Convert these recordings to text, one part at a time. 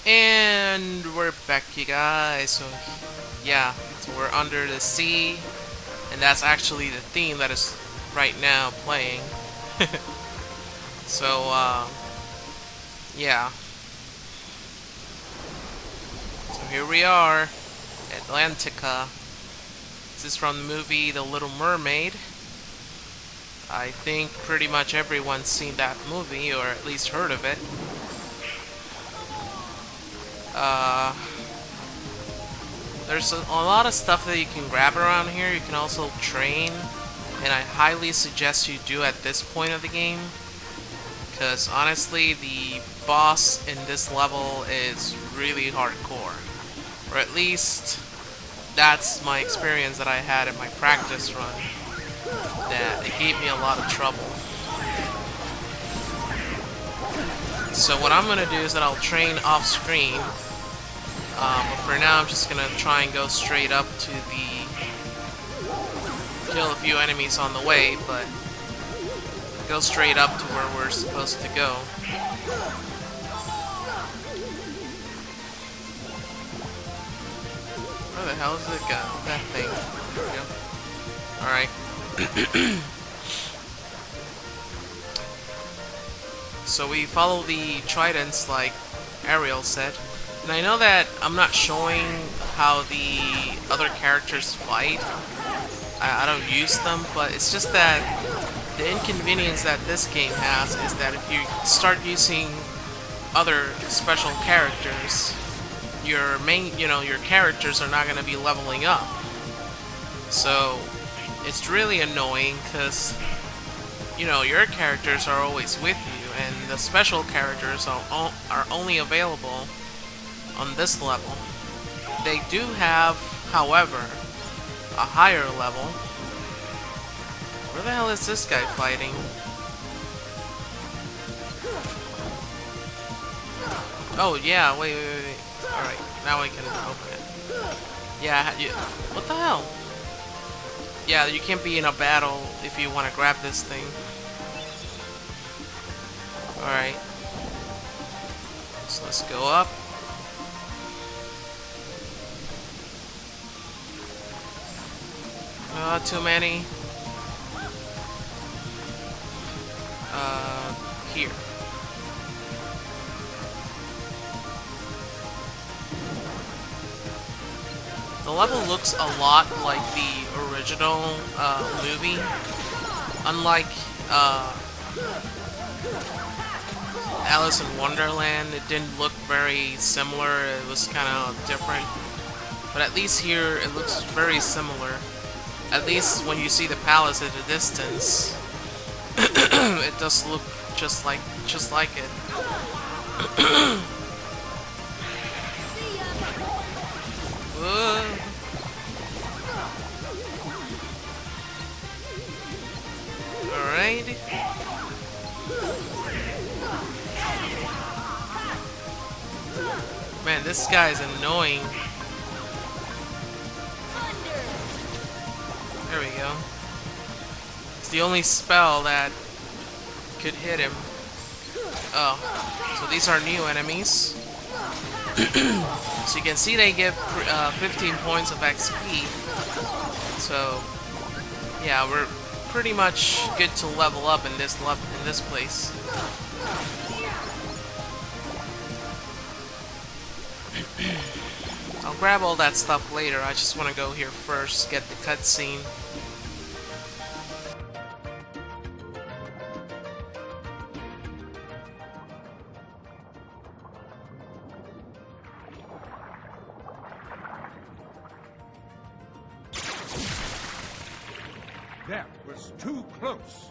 And we're back, you guys. So, yeah, so we're under the sea, and that's actually the theme that is right now playing. So, yeah. So here we are, Atlantica. This is from the movie The Little Mermaid. I think pretty much everyone's seen that movie, or at least heard of it. There's a lot of stuff that you can grab around here. You can also train, and I highly suggest you do at this point of the game, because honestly the boss in this level is really hardcore, or at least that's my experience that I had in my practice run, that it gave me a lot of trouble. So what I'm gonna do is that I'll train off screen, but for now I'm just gonna try and go straight up to the kill a few enemies on the way, but go straight up to where we're supposed to go. Where the hell is it go? That thing. There we go. Alright. So we follow the tridents like Ariel said. And I know that I'm not showing how the other characters fight. I don't use them, but it's just that the inconvenience that this game has is that if you start using other special characters, your main, your characters are not going to be leveling up. So it's really annoying because, your characters are always with you, and the special characters are only available on this level. They do have, however, a higher level. Where the hell is this guy fighting? Oh yeah, wait. Alright, now I can open it. Yeah, what the hell? Yeah, you can't be in a battle if you want to grab this thing. Alright. So let's go up. Too many. Here. The level looks a lot like the original movie. Unlike Alice in Wonderland, it didn't look very similar. It was kind of different. But at least here, it looks very similar. At least when you see the palace at a distance, it does look just like it. Alright. Man, this guy's annoying. There we go. It's the only spell that could hit him. Oh, so these are new enemies. So you can see they give 15 points of XP. So yeah, we're pretty much good to level up in this place. I'll grab all that stuff later. I just want to go here first, get the cutscene. That was too close.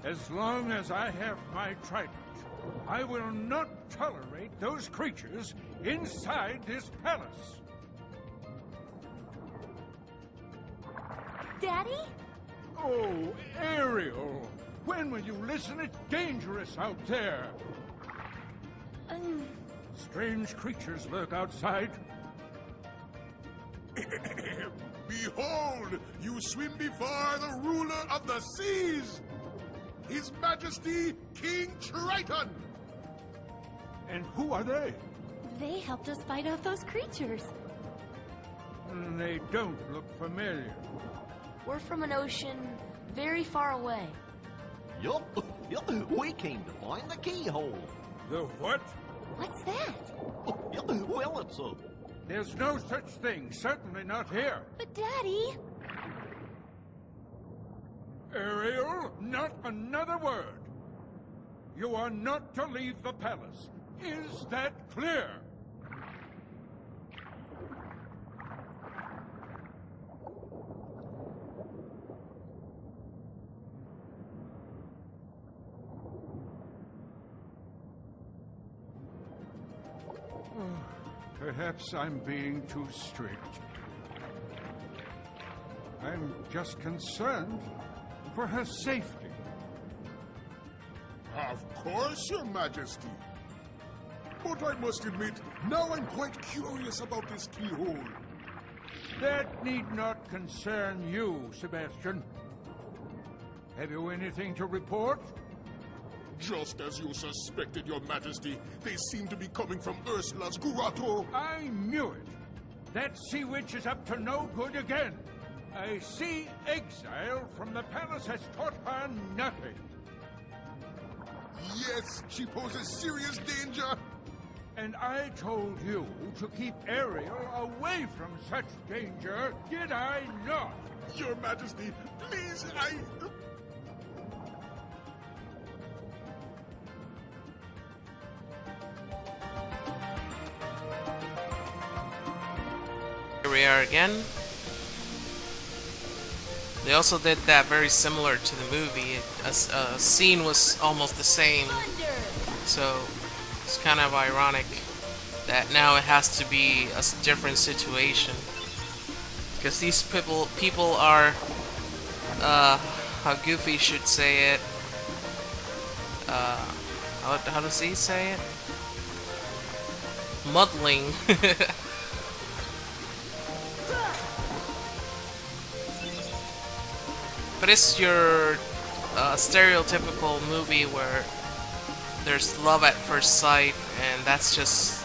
As long as I have my trident, I will not tolerate those creatures inside this palace. Daddy? Oh, Ariel! When will you listen? It's dangerous out there. Strange creatures lurk outside. Behold, you to swim before the ruler of the seas, His Majesty King Triton. And who are they? They helped us fight off those creatures. They don't look familiar. We're from an ocean very far away. Yup, we came to find the keyhole. The what? What's that? Well, it's a... There's no such thing, certainly not here. But Daddy... Ariel, not another word. You are not to leave the palace. Is that clear? Perhaps I'm being too strict. I'm just concerned for her safety. Of course, Your Majesty. But I must admit, now I'm quite curious about this keyhole. That need not concern you, Sebastian. Have you anything to report? Just as you suspected, Your Majesty, they seem to be coming from Ursula's grotto. I knew it. That sea witch is up to no good again. A sea exile from the palace has taught her nothing. Yes, she poses serious danger. And I told you to keep Ariel away from such danger, did I not? Your Majesty, please, Here we are again. They also did that very similar to the movie. A scene was almost the same, so it's kind of ironic that now it has to be a different situation. Because these people are, how Goofy should say it, how does he say it? Muddling. But it's your stereotypical movie where there's love at first sight, and that's just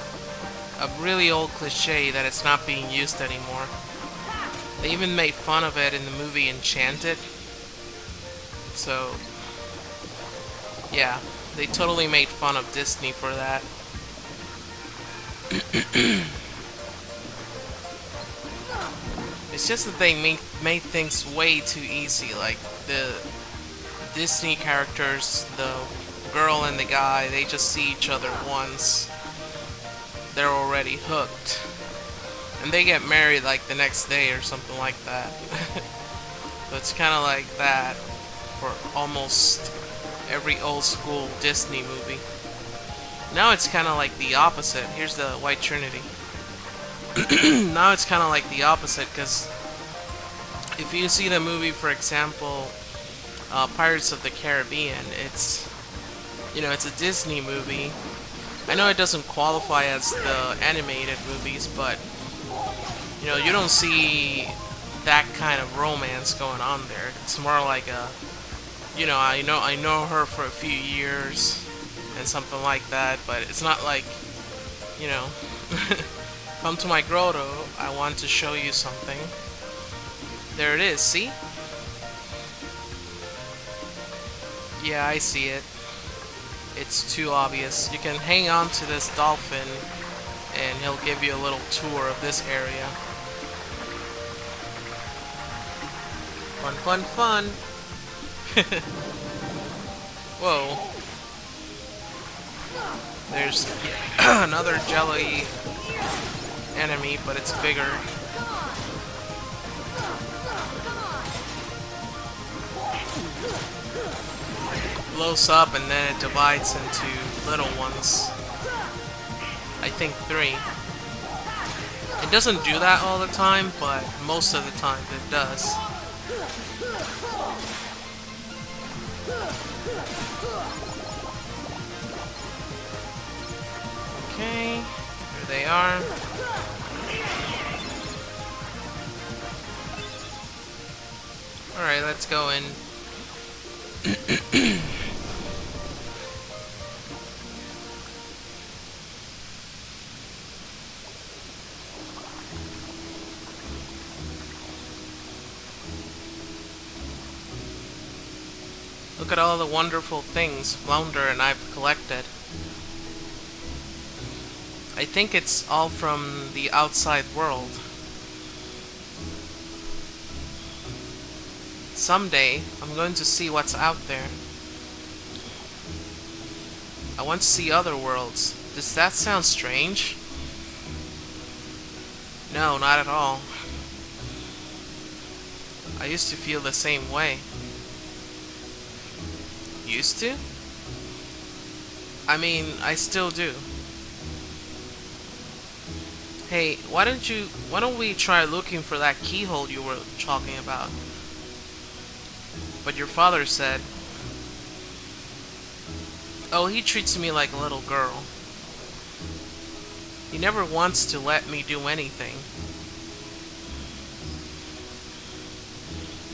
a really old cliche that it's not being used anymore. They even made fun of it in the movie Enchanted. So, yeah, they totally made fun of Disney for that. It's just that they made things way too easy. Like, the Disney characters, the girl and the guy, they just see each other once. They're already hooked. And they get married like the next day or something like that. So it's kind of like that for almost every old school Disney movie. Now it's kind of like the opposite. Here's the White Trinity. Now it's kind of like the opposite, because if you see the movie, for example, Pirates of the Caribbean, it's, you know, it's a Disney movie. I know it doesn't qualify as the animated movies, but you know, you don't see that kind of romance going on there. It's more like a, you know, I know her for a few years and something like that, but it's not like, you know, come to my grotto, I want to show you something. There it is, see? Yeah, I see it. It's too obvious. You can hang on to this dolphin and he'll give you a little tour of this area. Fun, fun, fun! Whoa. There's another jelly enemy, but it's bigger. Blows up and then it divides into little ones. I think 3. It doesn't do that all the time, but most of the time it does. Okay, here they are. Alright, let's go in. Look at all the wonderful things Flounder and I've collected. I think it's all from the outside world. Someday, I'm going to see what's out there. I want to see other worlds. Does that sound strange? No, not at all. I used to feel the same way. Used to? I mean, I still do. Hey, why don't we try looking for that keyhole you were talking about? But your father said... Oh, he treats me like a little girl. He never wants to let me do anything.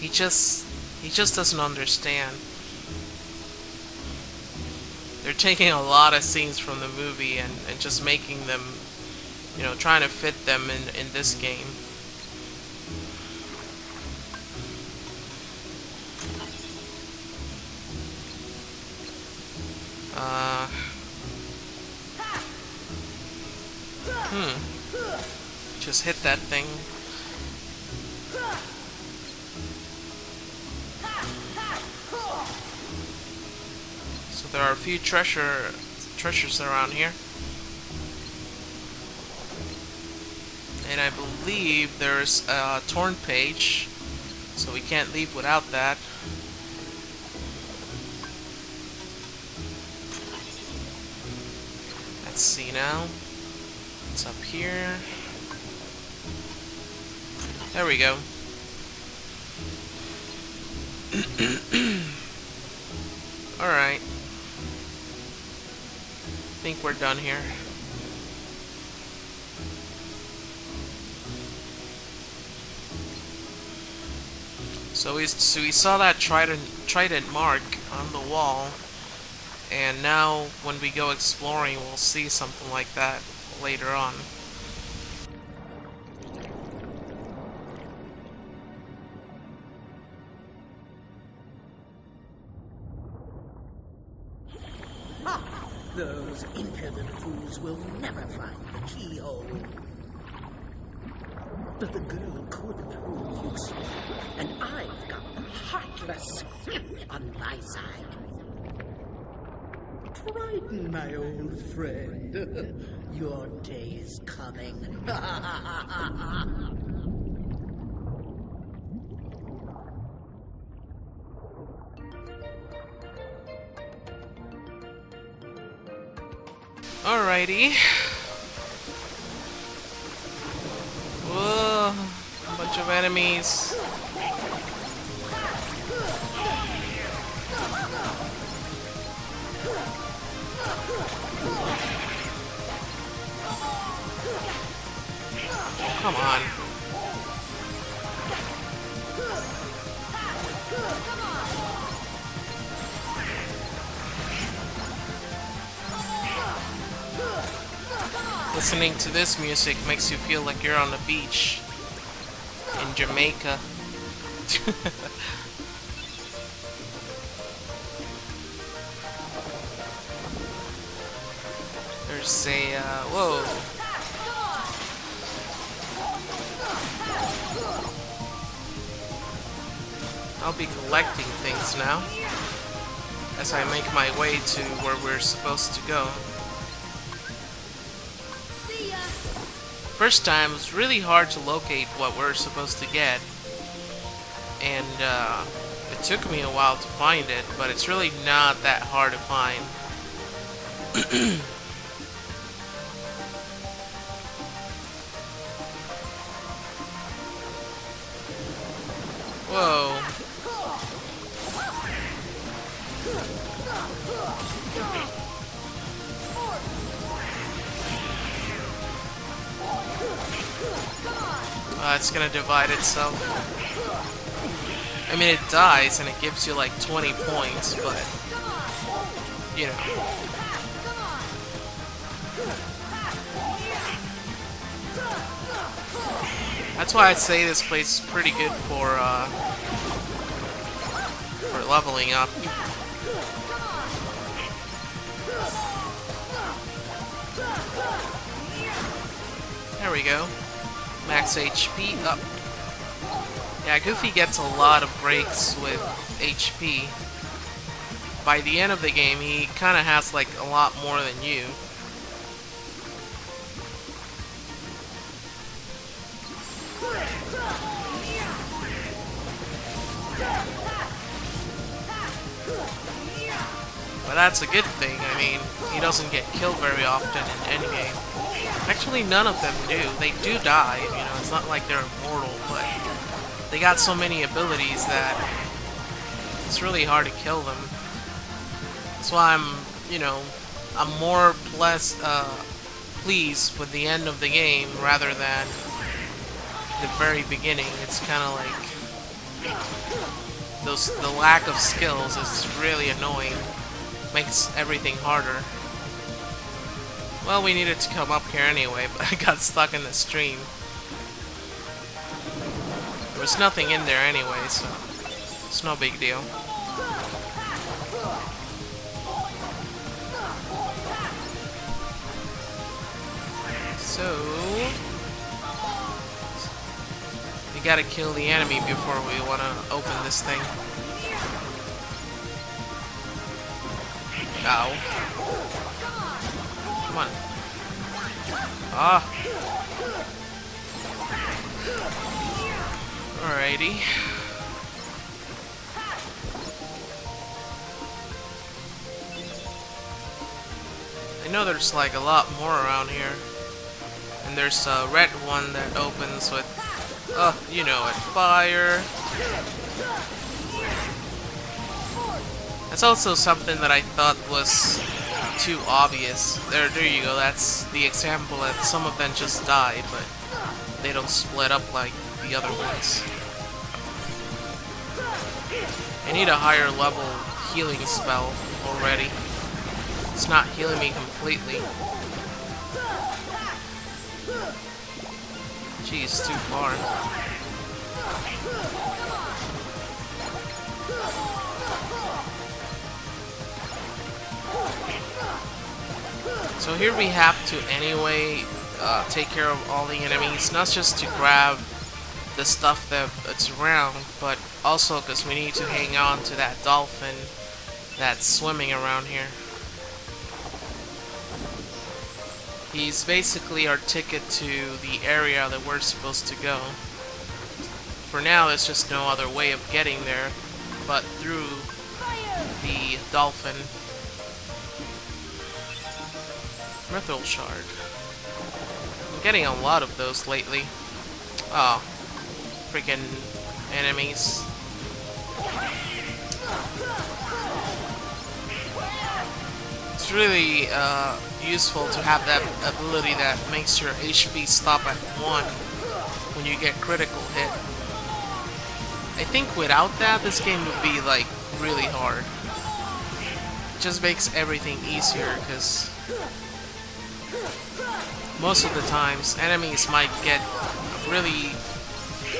He just doesn't understand. They're taking a lot of scenes from the movie and just making them, you know, trying to fit them in this game. Just hit that thing. So there are a few treasures around here. And I believe there's a torn page, so we can't leave without that. Let's see now. It's up here. There we go. Alright. I think we're done here. So we saw that trident mark on the wall, and now when we go exploring we'll see something like that later on. Those impudent fools will never find the keyhole. But the girl could prove useful, and I've got the heartless on my side. Triton, my old friend, your day is coming. Alrighty. Whoa, a bunch of enemies. Come on. Listening to this music makes you feel like you're on the beach in Jamaica. There's a, whoa. I'll be collecting things now as I make my way to where we're supposed to go. First time, it was really hard to locate what we're supposed to get, and it took me a while to find it, but it's really not that hard to find. Whoa. It's gonna divide itself. I mean, it dies and it gives you like 20 points, but you know. That's why I'd say this place is pretty good for leveling up. There we go. Max HP up. Yeah, Goofy gets a lot of breaks with HP. By the end of the game, he kind of has like a lot more than you. But that's a good thing. I mean, he doesn't get killed very often in Endgame. Actually, none of them do. They do die, you know, it's not like they're immortal, but they got so many abilities that it's really hard to kill them. That's why I'm more pleased with the end of the game rather than the very beginning. It's kind of like the lack of skills is really annoying. Makes everything harder. Well, we needed to come up here anyway, but I got stuck in the stream. There was nothing in there anyway, so it's no big deal. So we gotta kill the enemy before we wanna open this thing. Ow. Come on. Ah. Alrighty. I know there's like a lot more around here. And there's a red one that opens with, you know it, fire. That's also something that I thought was too obvious. There you go, that's the example that some of them just die, but they don't split up like the other ones. I need a higher level healing spell already. It's not healing me completely. Jeez, too far. So here we have to anyway take care of all the enemies, not just to grab the stuff that's around, but also because we need to hang on to that dolphin that's swimming around here. He's basically our ticket to the area that we're supposed to go. For now, there's just no other way of getting there but through the dolphin. Mithril shard. I'm getting a lot of those lately. Oh, freaking enemies. It's really useful to have that ability that makes your HP stop at 1 when you get critical hit. I think without that, this game would be like really hard. It just makes everything easier because most of the times enemies might get a really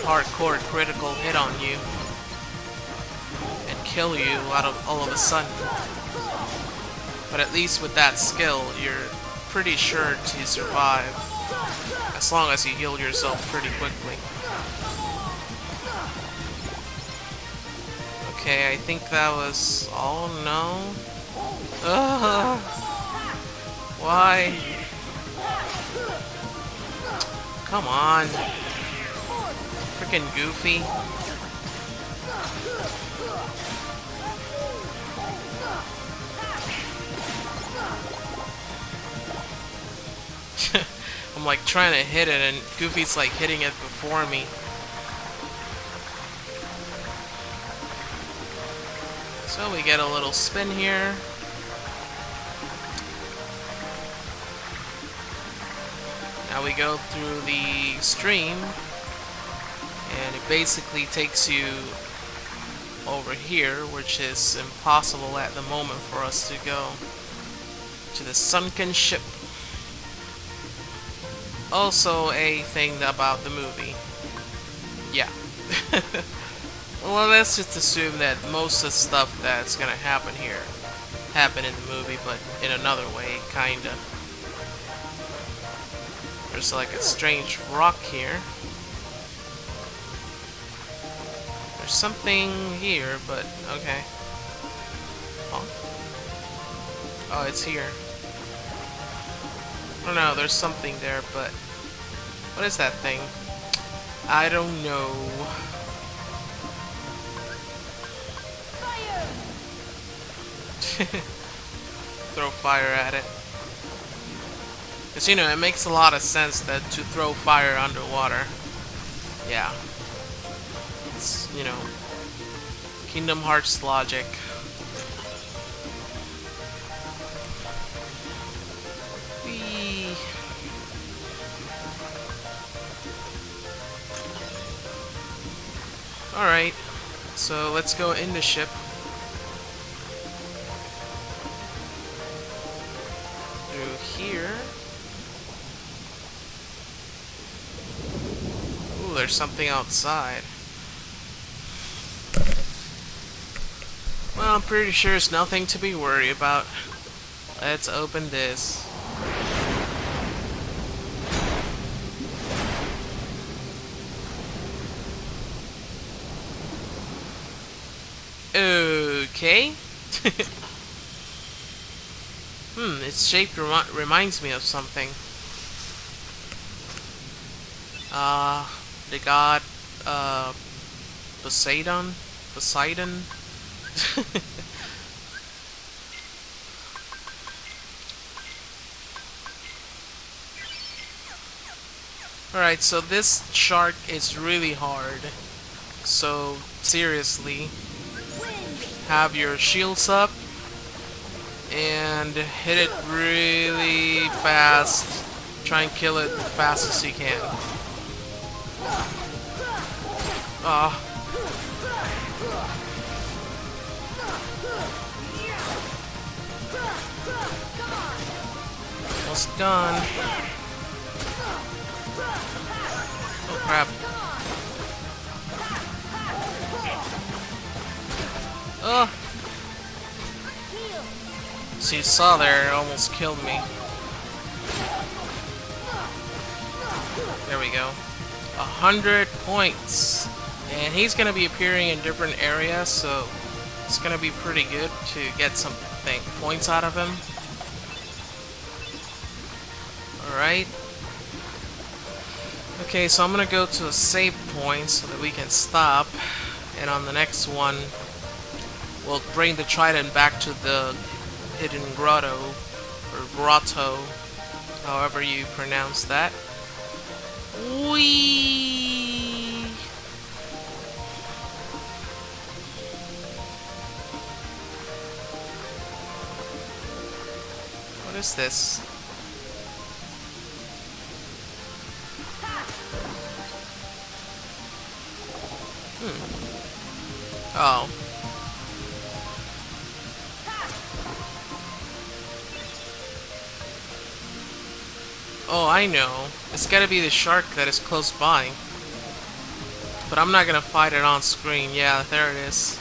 hardcore critical hit on you and kill you all of a sudden. But at least with that skill, you're pretty sure to survive as long as you heal yourself pretty quickly. Okay, I think that was all. No. Ugh. Why? Come on. Freaking Goofy. I'm like trying to hit it and Goofy's like hitting it before me. So we get a little spin here. Now we go through the stream and it basically takes you over here, which is impossible at the moment for us to go to the sunken ship. Also a thing about the movie. Yeah. Well, let's just assume that most of the stuff that's gonna happen here happened in the movie, but in another way, kinda. There's like a strange rock here. There's something here, but okay. Oh, oh, it's here. I don't know, there's something there, but what is that thing? I don't know. Fire! Throw fire at it. Because, you know, it makes a lot of sense that to throw fire underwater. Yeah. It's, you know, Kingdom Hearts logic. Whee. Alright, so let's go in the ship. Through here. Ooh, there's something outside. Well, I'm pretty sure it's nothing to be worried about. Let's open this. Okay. Its shape reminds me of something. The god, Poseidon? Poseidon? Alright, so this shark is really hard. So, seriously, have your shields up and hit it really fast. Try and kill it as fast as you can. Almost done. Oh crap. Oh! So you saw there, it almost killed me. There we go. 100 points. And he's gonna be appearing in different areas, so it's gonna be pretty good to get some points out of him. Alright. Okay, so I'm gonna go to a save point so that we can stop. And on the next one, we'll bring the trident back to the hidden grotto, or grotto, however you pronounce that. Whee! What is this? Oh. Oh, I know. It's gotta be the shark that is close by. But I'm not gonna fight it on screen. Yeah, there it is.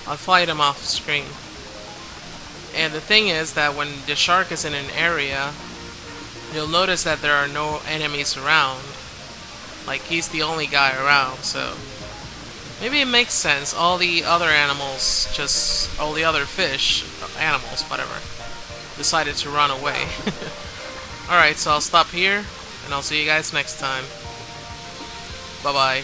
I'll fight him off screen. And the thing is that when the shark is in an area, you'll notice that there are no enemies around. Like, he's the only guy around, so maybe it makes sense. All the other animals, all the other fish, animals, whatever, decided to run away. Alright, so I'll stop here, and I'll see you guys next time. Bye-bye.